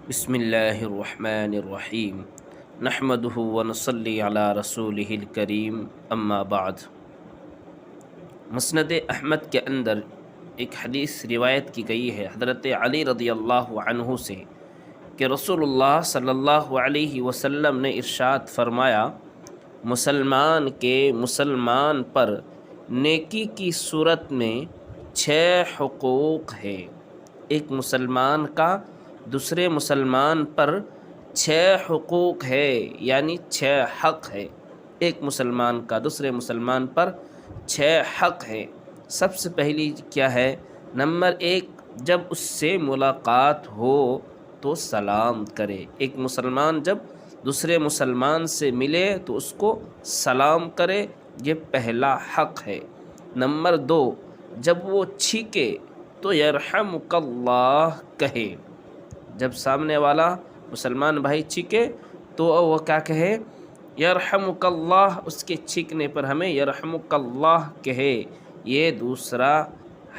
بسم اللہ الرحمن الرحیم نحمدہ ونصلی علی رسولہ الکریم اما بعد۔ مسند احمد کے اندر ایک حدیث روایت کی گئی ہے حضرت علی رضی اللہ عنہ سے کہ رسول اللہ صلی اللہ علیہ وسلم نے ارشاد فرمایا، مسلمان کے مسلمان پر نیکی کی صورت میں 6 حقوق ہے۔ ایک مسلمان کا دوسرے مسلمان پر 6 حقوق ہے، یعنی 6 حق ہے۔ ایک مسلمان کا دوسرے مسلمان پر 6 حق ہے۔ سب سے پہلی کیا ہے؟ نمبر 1، جب اس سے ملاقات ہو تو سلام کرے۔ ایک مسلمان جب دوسرے مسلمان سے ملے تو اس کو سلام کرے، یہ پہلا حق ہے۔ نمبر 2، جب وہ چھینکے تو یرحمک اللہ کہے۔ جب سامنے والا مسلمان بھائی چھینکے تو وہ کیا کہے؟ یرحمک اللہ۔ اس کے چھینکنے پر ہمیں یرحمک اللہ کہے، یہ دوسرا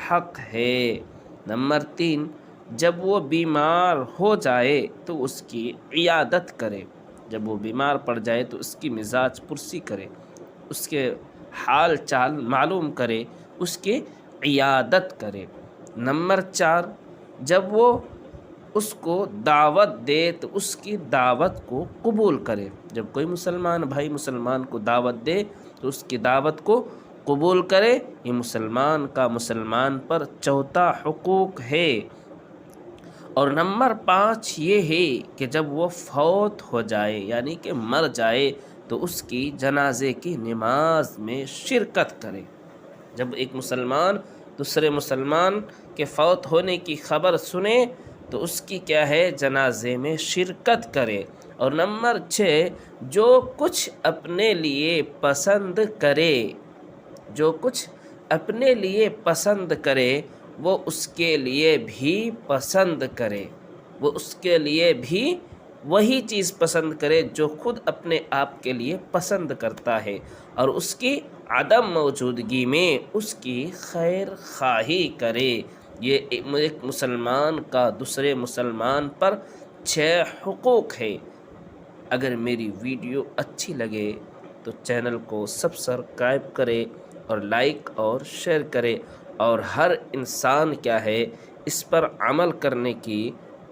حق ہے۔ نمبر 3، جب وہ بیمار ہو جائے تو اس کی عیادت کرے۔ جب وہ بیمار پڑ جائے تو اس کی مزاج پرسی کرے، اس کے حال چال معلوم کرے، اس کی عیادت کرے۔ نمبر 4، جب وہ اس کو دعوت دے تو اس کی دعوت کو قبول کرے۔ جب کوئی مسلمان بھائی مسلمان کو دعوت دے تو اس کی دعوت کو قبول کرے۔ یہ مسلمان کا مسلمان پر 4 حقوق ہے۔ اور نمبر 5 یہ ہے کہ جب وہ فوت ہو جائے یعنی کہ مر جائے تو اس کی جنازے کی نماز میں شرکت کرے۔ جب ایک مسلمان دوسرے مسلمان کے فوت ہونے کی خبر سنے تو اس کی کیا ہے؟ جنازے میں شرکت کرے۔ اور نمبر 6، جو کچھ اپنے لیے پسند کرے، جو کچھ اپنے لیے پسند کرے وہ اس کے لیے بھی پسند کرے، وہ اس کے لیے بھی وہی چیز پسند کرے جو خود اپنے آپ کے لیے پسند کرتا ہے، اور اس کی عدم موجودگی میں اس کی خیر خواہی کرے۔ یہ ایک مسلمان کا دوسرے مسلمان پر 6 حقوق ہے۔ اگر میری ویڈیو اچھی لگے تو چینل کو سبسکرائب کرے اور لائک اور شیئر کرے، اور ہر انسان کیا ہے اس پر عمل کرنے کی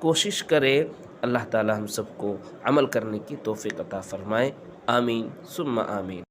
کوشش کرے۔ اللہ تعالی ہم سب کو عمل کرنے کی توفیق عطا فرمائے، آمین ثم آمین۔